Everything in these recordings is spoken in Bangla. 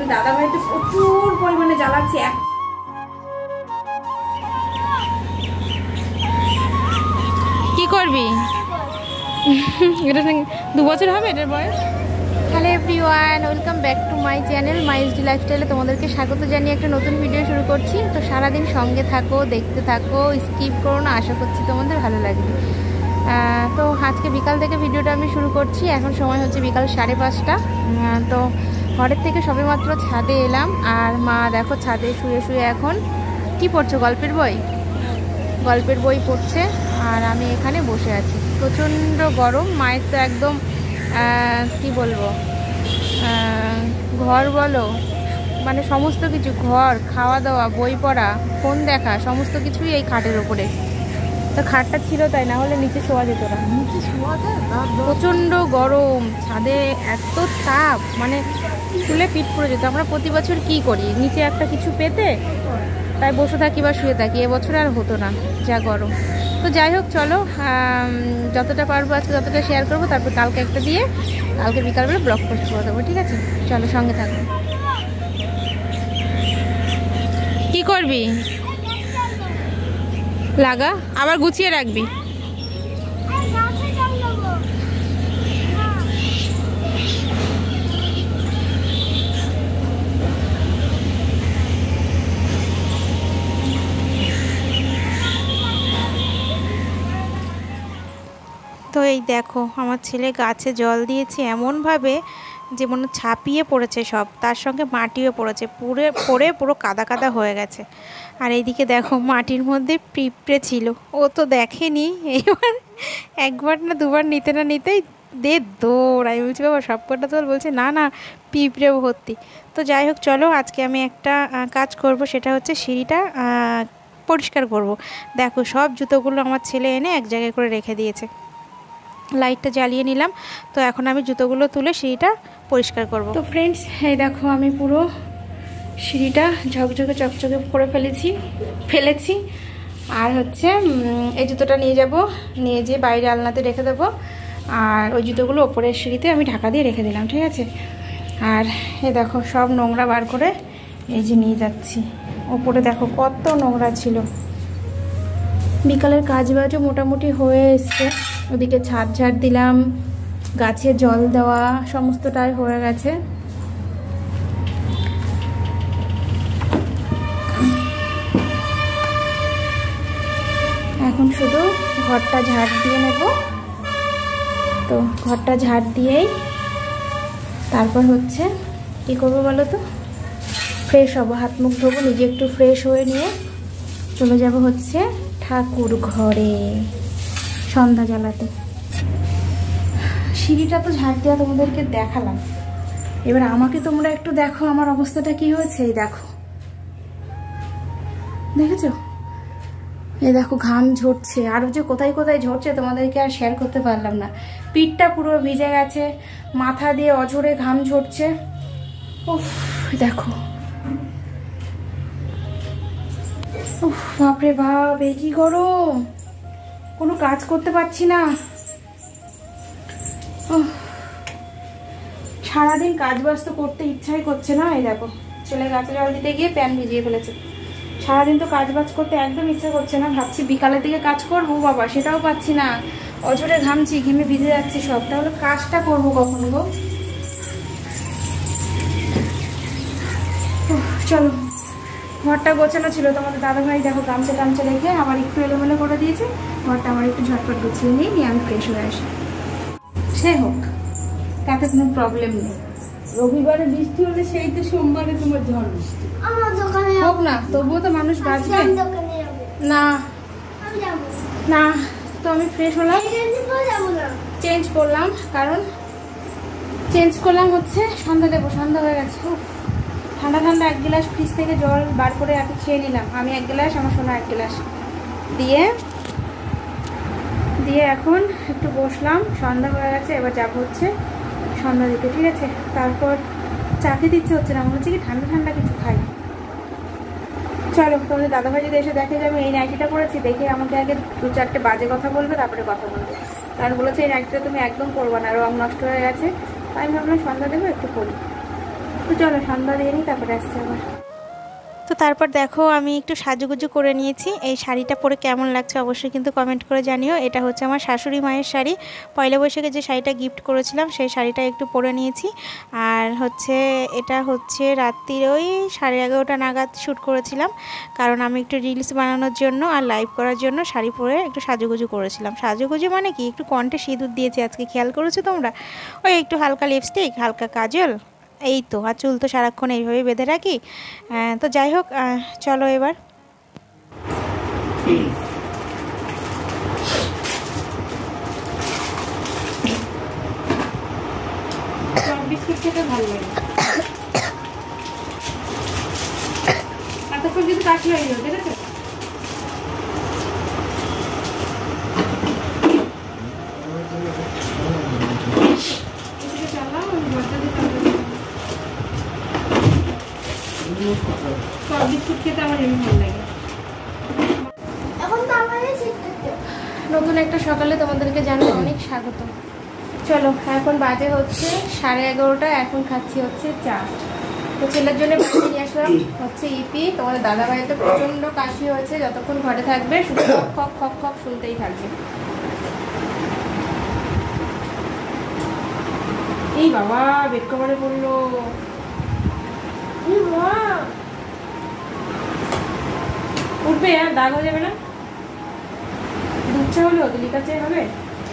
তোমাদের দাদাভাই তো প্রচুর পরিমাণে জ্বালাচ্ছে। কি করবি? এটা 2 বছর হবে এটার বয়স। Hello everyone, welcome back to my channel Maijdi লাইফস্টাইলে তোমাদেরকে স্বাগত জানিয়ে একটা নতুন ভিডিও শুরু করছি। তো সারাদিন সঙ্গে থাকো, দেখতে থাকো, স্কিপ করো না, আশা করছি তোমাদের ভালো লাগবে। তো আজকে বিকাল থেকে ভিডিওটা আমি শুরু করছি। এখন সময় হচ্ছে বিকাল 5:30। তো ঘরের থেকে সবেমাত্র ছাদে এলাম, আর মা দেখো ছাদে শুয়ে শুয়ে এখন কি পড়ছো? গল্পের বই পড়ছে, আর আমি এখানে বসে আছি। প্রচণ্ড গরম, মায়ের তো একদম কি বলবো, ঘর বলো মানে সমস্ত কিছু, ঘর, খাওয়া দাওয়া, বই পড়া, ফোন দেখা, সমস্ত কিছুই এই খাটের ওপরে। তো খাটটা ছিল তাই, না হলে নিচে শোয়া যেত না। প্রচণ্ড গরম, ছাদে এত তাপ, মানে তুলে পিঠ পড়ে যেত। আমরা প্রতি বছর কী করি, নিচে একটা কিছু পেতে তাই বসে থাকি বা শুয়ে থাকি। এবছর আর হতো না, যা গরম। তো যাই হোক, চলো যতটা পারবো আজকে ততটা শেয়ার করবো, তারপর কালকে একটা দিয়ে কালকে বিকালবেলা ব্লগ পোস্ট করে দেবো, ঠিক আছে? চলো সঙ্গে থাকো। কি করবি? লাগা, আবার গুছিয়ে রাখবি। তো এই দেখো, আমার ছেলে গাছে জল দিয়েছে এমনভাবে যে মনে ছাপিয়ে পড়েছে সব, তার সঙ্গে মাটিও পড়েছে, পড়ে পুরো কাদা কাদা হয়ে গেছে। আর এইদিকে দেখো মাটির মধ্যে পিঁপড়ে ছিল, ও তো দেখেনি। এইবার একবার না দুবার নিতে না নিতেই দৌড়। আমি বলছি বাবা সব কটা তোল, বলছে না না পিঁপড়ে ভর্তি। তো যাই হোক, চলো আজকে আমি একটা কাজ করব, সেটা হচ্ছে সিঁড়িটা পরিষ্কার করব। দেখো সব জুতোগুলো আমার ছেলে এনে এক জায়গায় করে রেখে দিয়েছে। লাইটটা জ্বালিয়ে নিলাম। তো এখন আমি জুতোগুলো তুলে সিঁড়িটা পরিষ্কার করব। তো ফ্রেন্ডস, এই দেখো আমি পুরো সিঁড়িটা ঝকঝকে চকচকে করে ফেলেছি। আর হচ্ছে এই জুতোটা নিয়ে যেয়ে বাইরে আলনাতে রেখে দেবো, আর ওই জুতোগুলো ওপরের সিঁড়িতে আমি ঢাকা দিয়ে রেখে দিলাম, ঠিক আছে? আর এই দেখো সব নোংরা বার করে এই যে নিয়ে যাচ্ছি। ওপরে দেখো কত নোংরা ছিল। বিকালের কাজবাজও মোটামুটি হয়ে এসছে। ওদিকে ছাদ ঝাড় দিলাম, গাছে জল দেওয়া, সমস্তটাই হয়ে গেছে। এখন শুধু ঘরটা ঝাড় দিয়ে নেব। তো ঘরটা ঝাড় দিয়েই তারপর হচ্ছে কি করবো বলো তো, ফ্রেশ হবো, হাত মুখ ধোবো, নিজে একটু ফ্রেশ হয়ে নিয়ে চলে যাব হচ্ছে ঠাকুর ঘরে সন্ধ্যা জ্বালাতে। সিঁড়িটা তো ঝাড় দেওয়া তোমাদেরকে দেখালাম, এবার আমাকে তোমরা একটু দেখো আমার অবস্থাটা কি হয়েছে। এই দেখো, দেখেছো? এই দেখো ঘাম ঝরছে, আরও যে কোথায় কোথায় ঝরছে তোমাদেরকে আর শেয়ার করতে পারলাম না। পিঠটা পুরো ভিজে গেছে, মাথা দিয়ে অঝরে ঘাম ঝরছে। উফ দেখো, উফ বাপরে বাপ, এই কি গরম, কোনো কাজ করতে পারছি না। সারাদিন কাজ বাজ তো করতে ইচ্ছাই করছে না। এই দেখো ছেলে গাছে জল দিতে গিয়ে প্যান ভিজিয়ে ফেলেছে। সারাদিন তো কাজ বাজ করতে একদম ইচ্ছা করছে না, ভাবছি বিকালের দিকে কাজ করবো, বাবা সেটাও পাচ্ছি না, অঝরে ঘামছি, ঘেমে ভিজে যাচ্ছি সব। তাহলে কাজটা করবো কখন গো? চলো, ঘরটা গোছানো ছিল, তোমাদের দাদাভাই দেখো গামছা টামছা রেখে আবার একটু এলোমেলো করে দিয়েছে। ঘরটা আমার একটু ঝটপট গুছিয়ে নিয়ে আমি ফ্রেশ হয়ে আসি। সে হোক, তাতে কোনো প্রবলেম নেই। রবিবারে বৃষ্টি হলে সেই তো সোমবারে তোমার ঝড় বৃষ্টি হোক না, তবুও তো মানুষ বাঁচবে না। না তো আমি ফ্রেশ হলাম, চেঞ্জ করলাম, কারণ চেঞ্জ করলাম হচ্ছে সন্ধ্যা দেবো, সন্ধ্যা হয়ে গেছে। ঠান্ডা ঠান্ডা 1 গ্লাস ফ্রিজ থেকে জল বার করে আগে খেয়ে নিলাম। আমি 1 গ্লাস, আমার সোনা 1 গ্লাস দিয়ে এখন একটু বসলাম। সন্ধ্যা হয়ে গেছে, এবার যাবো হচ্ছে সন্ধ্যা দিতে, ঠিক আছে? তারপর চা খেতে ইচ্ছে হচ্ছে না, মনে হচ্ছে কি ঠান্ডা ঠান্ডা কিছু খাই। চলো, তোমাদের দাদাভাই যদি এসে দেখে যাবে এই নাইটিটা পরেছি, দেখে আমাকে আগে 2-4টে বাজে কথা বলবে, তারপরে কথা বলবে। কারণ বলেছে এই নাইটিটা তুমি একদম পরবা না, রং নষ্ট হয়ে গেছে। তাই ভাবলাম সন্ধ্যা দেবো, একটু পরি। তো চলো সন্ধ্যা দিয়ে নিই, তারপরে আসছে আবার। তো তারপর দেখো আমি একটু সাজুগুজু করে নিয়েছি। এই শাড়িটা পরে কেমন লাগছে অবশ্যই কিন্তু কমেন্ট করে জানিও। এটা হচ্ছে আমার শাশুড়ি মায়ের শাড়ি, পয়লা বৈশাখে যে শাড়িটা গিফট করেছিলাম সেই শাড়িটা একটু পরে নিয়েছি। আর হচ্ছে এটা হচ্ছে রাত্রির ওই 11:30 নাগাদ শ্যুট করেছিলাম, কারণ আমি একটু রিলস বানানোর জন্য আর লাইভ করার জন্য শাড়ি পরে একটু সাজুগুজু করেছিলাম। সাজুগুজু মানে কি, একটু কণ্ঠে সিঁদুর দিয়েছি আজকে, খেয়াল করেছো তোমরা? ওই একটু হালকা লিপস্টিক, হালকা কাজল, এই তো। আর চুল তো সারাক্ষণ এইভাবেই বেঁধে রাখি। তো যাই হোক, চলো এবার। বিস্কুট খেতে ভালো লাগে, এতক্ষণ যদি কাশি হয়ে যাবে, ঠিক আছে? বিস্কুট খেতে আমার এমনি ভালো লাগে। নতুন একটা সকালে তোমাদেরকে জানাই অনেক স্বাগত। চলো, এখন বাজে হচ্ছে 11:30, এখন খাচ্ছি হচ্ছে চা। তো ছেলের জন্য বানিয়ে নিয়ে আসলাম হচ্ছে ইপি। তোমাদের দাদা ভাইতে প্রচন্ড কাশি হয়েছে, যতক্ষণ ঘরে থাকবে শুধু খক খক খক শুনতেই থাকবে। এই বাবা, বেড কভারে পড়লো। উঠবে আর দাগ হয়ে যাবে না? দুধ চা হলো তো লিকার চাই হবে?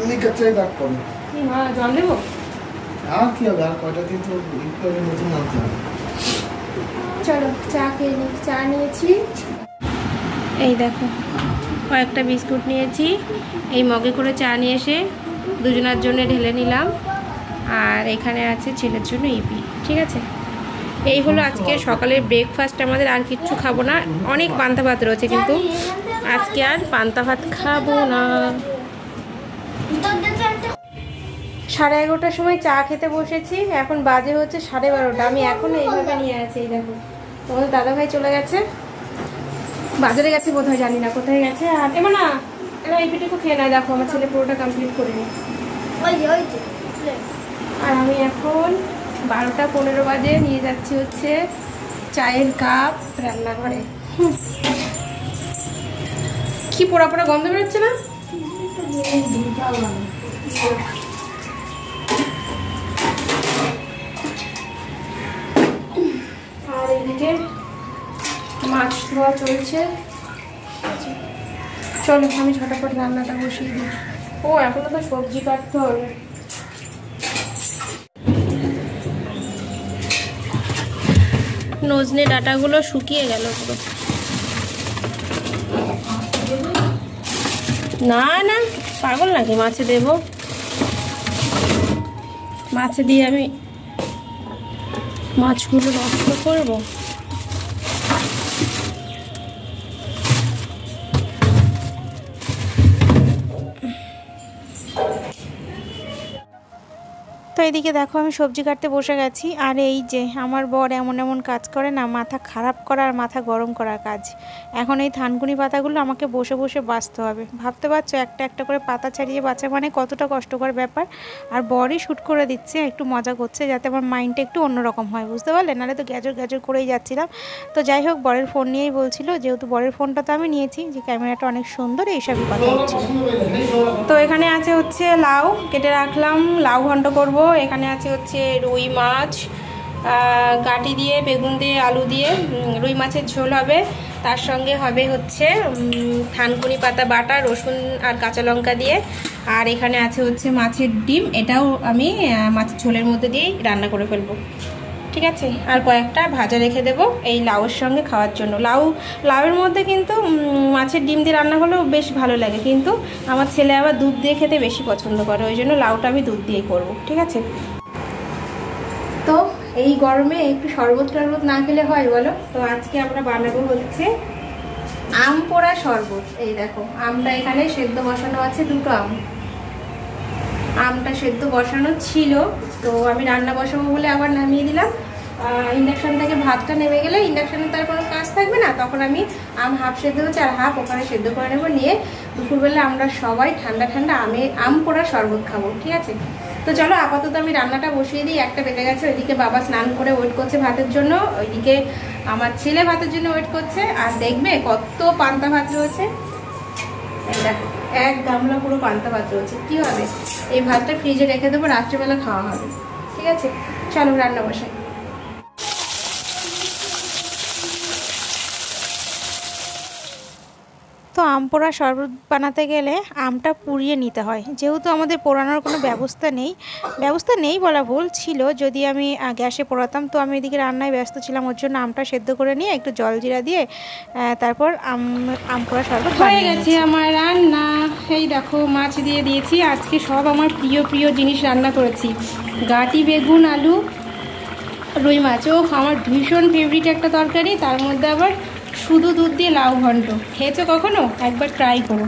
লিকার চাই দাগ পড়ে। কি মা, জল দেবো? আর কি হবে, আর কয়টা দিন তো নতুন আনতে হবে। চলো চা খেয়ে নিই। চা নিয়েছি, এই দেখো কয়েকটা বিস্কুট নিয়েছি। এই মগে করে চা নিয়ে এসে দুজনের জন্য ঢেলে নিলাম। আর এখানে আছে ছেলের জন্য ইপি, ঠিক আছে? এই হলো আজকে সকালের ব্রেকফাস্ট আমাদের। আর কিচ্ছু খাবো না, অনেক পান্তা ভাত রয়েছে, কিন্তু আজকে আর পান্তা ভাত খাবো না। 11:30টার সময় চা খেতে বসেছি, এখন বাজে হচ্ছে 12:30। আমি এখন এইভাবে নিয়ে আছি, এই দেখো। তোমাদের দাদাভাই চলে গেছে, বাজারে গেছে বোধহয়, জানি না কোথায় গেছে। আর এবার না, এবার এই পিঠেকু খেয়ে নেয়। দেখো আমার ছেলে পুরোটা কমপ্লিট করে নি। আর আমি এখন 12:15 বাজে নিয়ে যাচ্ছি হচ্ছে চায়ের কাপ রান্নাঘরে। কি পোড়া পোড়া গন্ধ বেরোচ্ছে না? আর এইদিকে মাছ ধোয়া চলছে। চলো আমি ঝটাপট রান্নাটা বসিয়ে দিই। ও এখনো তো সবজি কাটতে হবে। নজনে ডাঁটাগুলো শুকিয়ে গেল পুরো। না না, পাগল নাকি, মাছে দেব? মাছে দিয়ে আমি মাছগুলো নষ্ট করবো? তো এদিকে দেখো আমি সবজি কাটতে বসে গেছি। আর এই যে আমার বর এমন এমন কাজ করে না, মাথা খারাপ করা আর মাথা গরম করার কাজ। এখন এই থানকুনি পাতাগুলো আমাকে বসে বসে বাছতে হবে। ভাবতে পারছো, একটা একটা করে পাতা ছাড়িয়ে বাছা মানে কতটা কষ্টকর ব্যাপার। আর বরই শ্যুট করে দিচ্ছে, একটু মজা করছে যাতে আমার মাইন্ডটা একটু অন্যরকম হয়, বুঝতে পারলে? নাহলে তো গ্যাজর গ্যাজর করেই যাচ্ছিলাম। তো যাই হোক, বরের ফোন নিয়েই বলছিল, যেহেতু বরের ফোনটা তো আমি নিয়েছি, যে ক্যামেরাটা অনেক সুন্দর, এইসবই কথা হচ্ছিল। তো এখানে আছে হচ্ছে লাউ কেটে রাখলাম, লাউ ঘন্ট করব। এখানে আছে হচ্ছে রুই মাছ, গাটি দিয়ে, বেগুন দিয়ে, আলু দিয়ে রুই মাছের ঝোল হবে। তার সঙ্গে হবে হচ্ছে থানকুনি পাতা বাটা, রসুন আর কাঁচা লঙ্কা দিয়ে। আর এখানে আছে হচ্ছে মাছের ডিম, এটাও আমি মাছের ঝোলের মধ্যে দিয়েই রান্না করে ফেলবো, ঠিক আছে? আর কয়েকটা ভাজা রেখে দেবো এই লাউয়ের সঙ্গে খাওয়ার জন্য। লাউয়ের মধ্যে কিন্তু মাছের ডিম দিয়ে রান্না হলেও বেশ ভালো লাগে, কিন্তু আমার ছেলে আবার দুধ দিয়ে খেতে বেশি পছন্দ করে, ওই জন্য লাউটা আমি দুধ দিয়েই করবো, ঠিক আছে? তো এই গরমে একটু শরবত টরবত না খেলে হয় বলো? তো আজকে আমরা বানাবো হচ্ছে আম পোড়া শরবত। এই দেখো আমটা এখানে সেদ্ধ বসানো আছে, দুটো আমটা সেদ্ধ বসানো ছিল, তো আমি রান্না বসাবো বলে আবার নামিয়ে দিলাম। ইন্ডাকশান থেকে ভাতটা নেমে গেলে ইন্ডাকশানে তার কোনো কাজ থাকবে না, তখন আমি আম হাফ সেদ্ধ হচ্ছে আর হাফ ওখানে সেদ্ধ করে নেবো। নিয়ে দুপুরবেলা আমরা সবাই ঠান্ডা ঠান্ডা আম পোড়া শরবত খাবো, ঠিক আছে? তো চলো আপাতত আমি রান্নাটা বসিয়ে দিই, 1টা বেজে গেছে। ওইদিকে বাবা স্নান করে ওয়েট করছে ভাতের জন্য, ওইদিকে আমার ছেলে ভাতের জন্য ওয়েট করছে। আর দেখবে কত পান্তা ভাত রয়েছে, এই দেখো 1 গামলা পুরো পান্তা ভাত রয়েছে। কি হবে, এই ভাতটা ফ্রিজে রেখে দেবো, রাত্রেবেলা খাওয়া হবে। ঠিক আছে, চলো রান্না বসাই। তো আম পোড়া শরবত বানাতে গেলে আমটা পুড়িয়ে নিতে হয়, যেহেতু আমাদের পোড়ানোর কোনো ব্যবস্থা নেই বলা ভুল ছিল। যদি আমি গ্যাসে পোড়াতাম, তো আমি এদিকে রান্নায় ব্যস্ত ছিলাম, ওর জন্য আমটা সেদ্ধ করে নিয়ে একটু জল জিরা দিয়ে তারপর আম পোড়া শরবত হয়ে গেছে আমার রান্না। এই দেখো মাছ দিয়ে দিয়েছি, আজকে সব আমার প্রিয় প্রিয় জিনিস রান্না করেছি। গাটি বেগুন, আলু, রুই মাছ। ও আমার ভীষণ ফেভারিট একটা তরকারি, তার মধ্যে আবার শুধু দুধ দিয়ে লাউ ঘন্ট। খেয়েছো কখনো? একবার ট্রাই করো।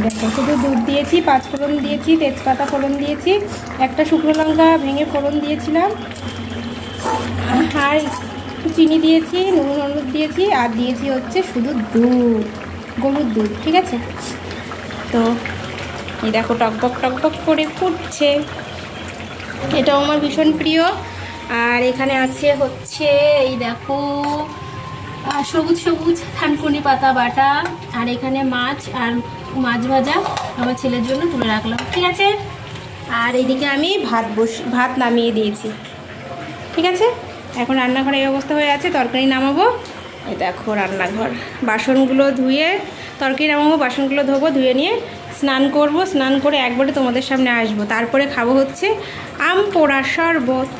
দেখো শুধু দুধ দিয়েছি, 5 ফোড়ন দিয়েছি, তেজপাতা ফোড়ন দিয়েছি, একটা শুকনো লঙ্কা ভেঙে ফোড়ন দিয়েছিলাম, আর একটু চিনি দিয়েছি, নুন হলুদ দিয়েছি, আর দিয়েছি হচ্ছে শুধু দুধ, গরুর দুধ। ঠিক আছে, তো এই দেখো টকবক টকবক করে ফুটছে, এটাও আমার ভীষণ প্রিয়। আর এখানে আছে হচ্ছে এই দেখো সবুজ সবুজ থানকুনি পাতা বাটা, আর এখানে মাছ আর মাছ ভাজা আমার ছেলের জন্য তুলে রাখলাম। ঠিক আছে, আর এইদিকে আমি ভাত নামিয়ে দিয়েছি। ঠিক আছে, এখন রান্নাঘরে এই অবস্থা হয়ে আছে, তরকারি নামাবো। এই দেখো রান্নাঘর, বাসনগুলো ধুয়ে তরকারি নামাবো, বাসনগুলো ধোবো, ধুয়ে নিয়ে স্নান করব, স্নান করে একবারে তোমাদের সামনে আসবো, তারপরে খাবো হচ্ছে আম পোড়া শরবত।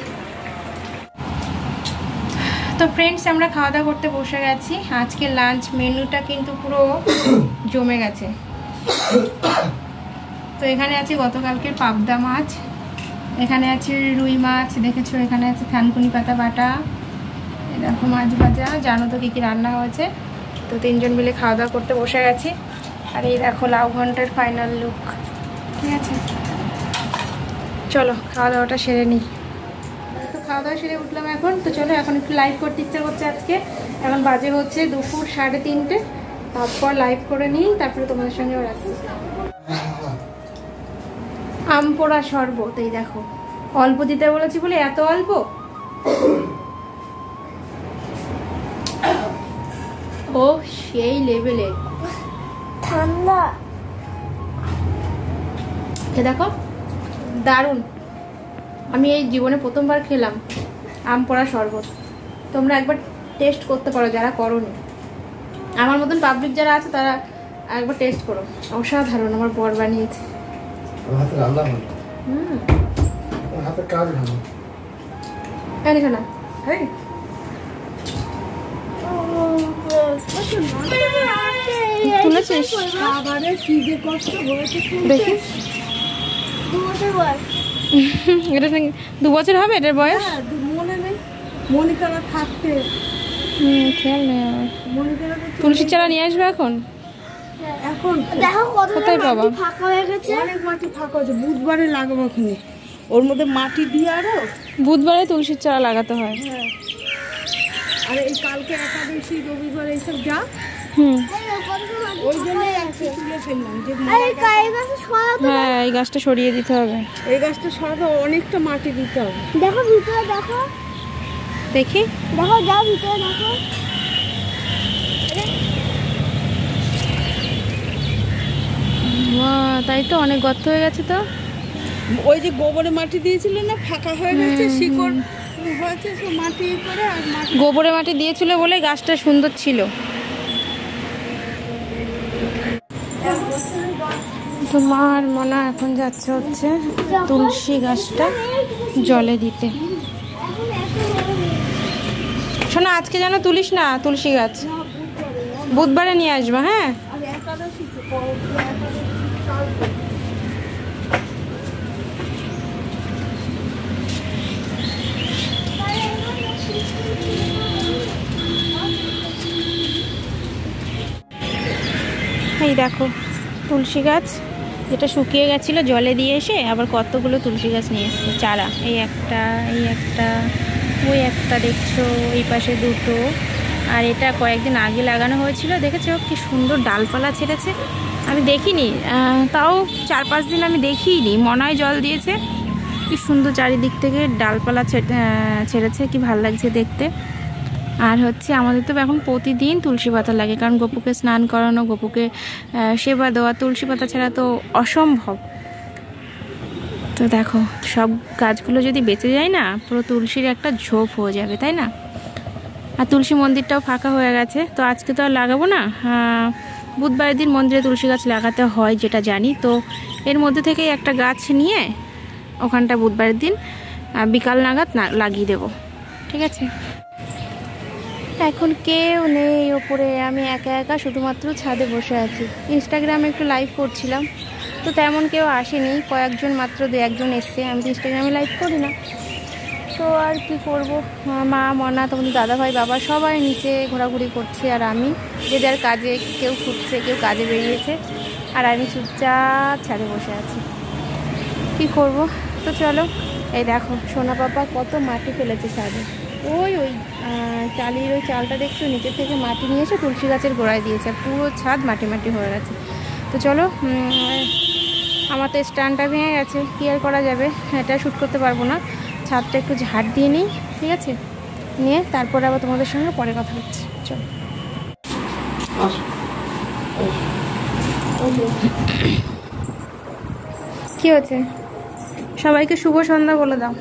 তো ফ্রেন্ডস, আমরা খাওয়া দাওয়া করতে বসে গেছি। আজকে লাঞ্চ মেনুটা কিন্তু পুরো জমে গেছে। তো এখানে আছে গতকালকের পাবদা মাছ, এখানে আছে রুই মাছ দেখেছো, এখানে আছে থানকুনি পাতা বাটা, এরকম মাছ ভাজা। জানো তো কী কী রান্না হয়েছে। তো 3 জন মিলে খাওয়া দাওয়া করতে বসে গেছি। আর এই দেখো লাউ ঘন্টের ফাইনাল লুক। ঠিক আছে, চলো খাওয়া দাওয়াটা সেরে নিই। তো খাওয়া দাওয়া সেরে উঠলাম এখন। তো চলো এখন একটু লাইভ করতে ইচ্ছা করছে আজকে। এখন বাজে হচ্ছে দুপুর 3:30, তারপর লাইভ করে নিই, তারপরে তোমাদের সঙ্গে আসছি। আম পোড়া শরবত, এই দেখো অল্প দিতে বলেছি বলে এত অল্প। ও সেই লেভেলে ঠান্ডা, দেখো দারুণ। আমি এই জীবনে প্রথমবার খেলাম আম পোড়া শরবত। তোমরা একবার টেস্ট করতে পারো যারা করোনি, আমার মতন পাবলিক যারা আছে তারা একবার টেস্ট করো। অসাধারণ, আমার বর বানিয়েছে। তুলেছিস দেখি, 2 বছর হবে এটার বয়স। মনে নেই, মনিকারা থাকতে খেয়াল নেই আমার। তুলসীর চারা নিয়ে আসবে এখন। এখন দেখো কোথায় পাবা? ফাঁকা হয়ে গেছে, অনেক মাটি ফাঁকা হয়েছে, বুধবারে লাগাবো ওখানে, ওর মধ্যে মাটি দিয়ে আরো। বুধবারে তুলসীর চারা লাগাতে হয়। হ্যাঁ, আর এই কালকে একাদশী, রবিবার এইসব যা, ওই জন্য তুলে ফেললাম যে হ্যাঁ এই গাছটা সরিয়ে দিতে হবে। এই গাছটা সরাতে অনেকটা মাটি দিতে হবে। দেখো ভিতরে দেখো, দেখি দেখো যাও ভিতরে দেখো। তাই তো অনেক গর্ত হয়ে গেছে। তো ওই যে গোবরে মাটি দিয়েছিল না, ফাঁকা হয়ে গেছে, শিকড় হয়েছে, সব মাটি করে। আর মাটি গোবরে মাটি দিয়েছিল বলে গাছটা সুন্দর ছিল। তোমার মনে এখন যাচ্ছে হচ্ছে তুলসী গাছটা জলে দিতে। শোনো, আজকে যেন তুলিস না তুলসী গাছ, বুধবারে নিয়ে আসবো। হ্যাঁ, আর একাদশী এই দেখো তুলসী গাছ, যেটা শুকিয়ে গেছিলো জলে দিয়ে এসে আবার কতগুলো তুলসী গাছ নিয়ে এসছে চারা। এই একটা, এই একটা, ওই একটা দেখছো, এই পাশে 2টো। আর এটা কয়েকদিন আগে লাগানো হয়েছিল, দেখেছো কি সুন্দর ডালপালা ছেড়েছে। আমি দেখিনি, তাও 4-5 দিন আমি দেখিনি, মনে হয় জল দিয়েছে। কি সুন্দর চারিদিক থেকে ডালপালা ছেড়েছে, কি ভালো লাগছে দেখতে। আর হচ্ছে আমাদের তো এখন প্রতিদিন তুলসী পাতা লাগে, কারণ গপুকে স্নান করানো, গপুকে সেবা দেওয়া, তুলসী পাতা ছাড়া তো অসম্ভব। তো দেখো সব গাছগুলো যদি বেঁচে যায় না, পুরো তুলসীর একটা ঝোপ হয়ে যাবে, তাই না? আর তুলসী মন্দিরটাও ফাঁকা হয়ে গেছে, তো আজকে তো আর লাগাবো না। বুধবার দিন মন্দিরে তুলসী গাছ লাগাতে হয় যেটা জানি, তো এর মধ্যে থেকেই একটা গাছ নিয়ে ওখানটা বুধবার দিন বিকাল নাগাদ লাগিয়ে দেবো, ঠিক আছে? এখন কেউ নেই ওপরে, আমি একা একা শুধুমাত্র ছাদে বসে আছি। ইনস্টাগ্রামে একটু লাইভ করছিলাম, তো তেমন কেউ আসেনি, কয়েকজন মাত্র 2-1জন এসছে। আমি তো ইনস্টাগ্রামে লাইভ করি না, তো আর কি করব। মা, মনা, তোমাদের দাদাভাই, বাবা সবাই নিচে ঘোরাঘুরি করছে, আর আমি যে যার কাজে, কেউ খুঁজছে, কেউ কাজে বেরিয়েছে, আর আমি চুপচাপ ছাদে বসে আছি। কি করব? তো চলো, এই দেখো সোনা পাপা কত মাটি ফেলেছে ছাদে। ওই চালির ওই চালটা দেখছো, নিচে থেকে মাটি নিয়ে এসে তুলসী গাছের গোড়ায় দিয়েছে, পুরো ছাদ মাটি মাটি হয়ে গেছে। তো চলো, আমার তো স্ট্যান্ডটা ভেঙে গেছে, কি আর করা যাবে, এটা শ্যুট করতে পারবো না। ছাদটা একটু ঝাড় দিয়ে নিই, ঠিক আছে? নিয়ে তারপরে আবার তোমাদের সঙ্গে পরে কথা হচ্ছে। চলো। কি হচ্ছে? সবাইকে শুভ সন্ধ্যা বলে দাও,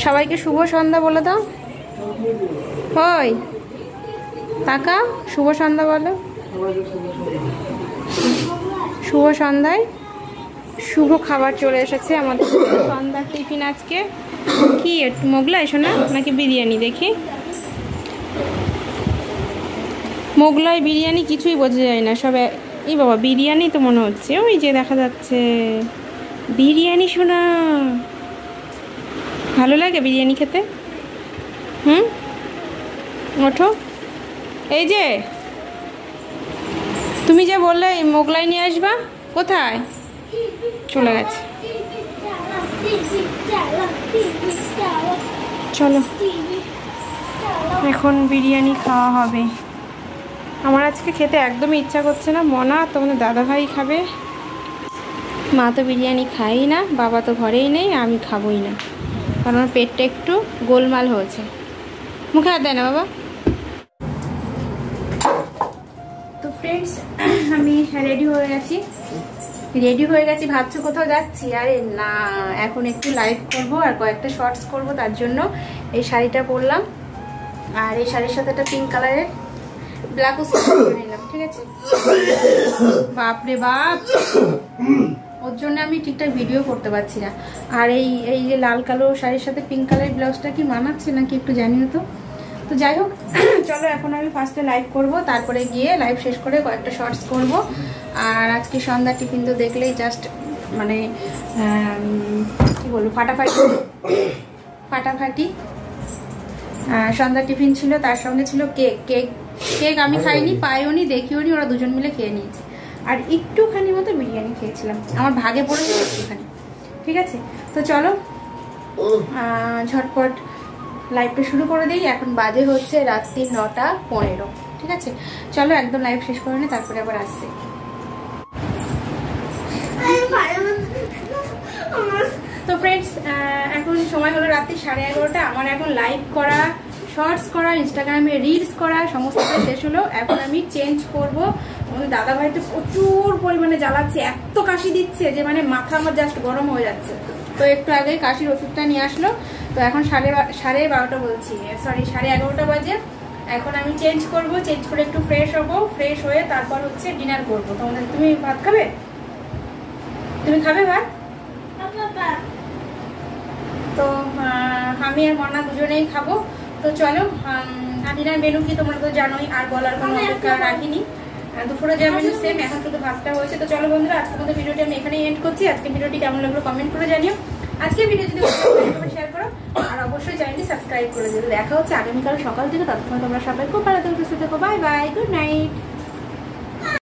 সবাইকে শুভ সন্ধ্যা বলে দাও। ওই টাকা শুভ সন্ধ্যা বলো। শুভ সন্ধ্যায় শুভ খাবার চলে এসেছে আমাদের সন্ধ্যার টিফিন। আজকে কি একটু মোগলাই শোনা নাকি বিরিয়ানি? দেখি, মোগলাই বিরিয়ানি কিছুই বোঝা যায় না, সব এই বাবা বিরিয়ানি তো মনে হচ্ছে, ওই যে দেখা যাচ্ছে বিরিয়ানি। শোনা ভালো লাগে বিরিয়ানি খেতে? ওঠো, এই যে তুমি যে বললে মোগলাই নিয়ে আসবা, কোথায় চলে গেছে? চলো, এখন বিরিয়ানি খাওয়া হবে। আমার আজকে খেতে একদমই ইচ্ছা করছে না। মনা তোমাদের দাদাভাই খাবে, মা তো বিরিয়ানি খাই না, বাবা তো ঘরেই নেই, আমি খাবোই না, কারণ আমার পেটটা একটু গোলমাল হয়েছে। মুখে হাত দেয় না বাবা। তো ফ্রেন্ডস, আমি রেডি হয়ে গেছি, ভাবছো কোথাও যাচ্ছি? আরে না, এখন একটু লাইভ করব আর কয়েকটা শর্টস করব, তার জন্য এই শাড়িটা পরলাম, আর এই শাড়ির সাথে একটা পিঙ্ক কালারের ব্ল্যাক করে নিলাম, ঠিক আছে? বাপরে বাপ, ওর জন্য আমি ঠিকঠাক ভিডিও করতে পারছি না। আর এই যে লাল কালো শাড়ির সাথে পিঙ্ক কালারের ব্লাউজটা কি মানাচ্ছে নাকি একটু জানিও তো। তো যাই হোক, চলো এখন আমি ফার্স্টে লাইভ করব, তারপরে গিয়ে লাইভ শেষ করে কয়েকটা শর্টস করব। আর আজকে সন্ধ্যা টিফিন তো দেখলেই জাস্ট মানে কি বলবো, ফাটাফাটি সন্ধ্যা টিফিন ছিল, তার সঙ্গে ছিল কেক আমি খাইনি, পাইওনি, দেখিওনি, ওরা দুজন মিলে খেয়ে নিয়েছে। আর একটুখানি মতো বিরিয়ানি খেয়েছিলাম, আমার ভাগে পড়েছিল একটুখানি, ঠিক আছে? তো চলো ঝটপট লাইভটা শুরু করে দিই। এখন বাজে হচ্ছে রাত্রি 9:15, ঠিক আছে? চলো একদম লাইভ শেষ করে নি, তারপরে আবার আসছি। তো ফ্রেন্ডস, এখন সময় হলো রাত্রি 11:30। আমার এখন লাইভ করা, শর্টস করা, ইনস্টাগ্রামে রিলস করা সমস্তটা শেষ হলো। এখন আমি চেঞ্জ করব। আমাদের দাদাভাই তো প্রচুর পরিমাণে জ্বালাচ্ছে, এত কাশি দিচ্ছে যে মানে মাথা আমার জাস্ট গরম হয়ে যাচ্ছে। তো একটু আগে কাশির ওষুধটা নিয়ে আসলো। তো এখন 12:30 বলছি, সরি 11:30 বাজে। এখন আমি চেঞ্জ করব, চেঞ্জ করে একটু ফ্রেশ হবো, ফ্রেশ হয়ে তারপর হচ্ছে ডিনার করব। তোমাদের, তুমি ভাত খাবে? তুমি খাবে ভাত? তো আমি আর মনা দুজনেই খাবো। তো চলো, ডিনার মেনু কি তোমরা তো জানোই, আর বলার কোনো অপেক্ষা রাখিনি। দুপুরে যে মেনু সেম, এখন শুধু ভাতটা হয়েছে। তো চলো বন্ধুরা, আজকের মতো ভিডিওটি আমি এখানেই এন্ড করছি। আজকে ভিডিওটি কেমন লাগলো কমেন্ট করে জানিও। আজকে ভিডিও যদি শেয়ার করো, আর অবশ্যই চ্যানেলটি সাবস্ক্রাইব করে দিও। দেখা হচ্ছে আগামীকাল সকাল থেকে। ততক্ষণ তোমরা সবাই খুব ভালো থেকো, সুস্থ থেকো। Bye bye, good night.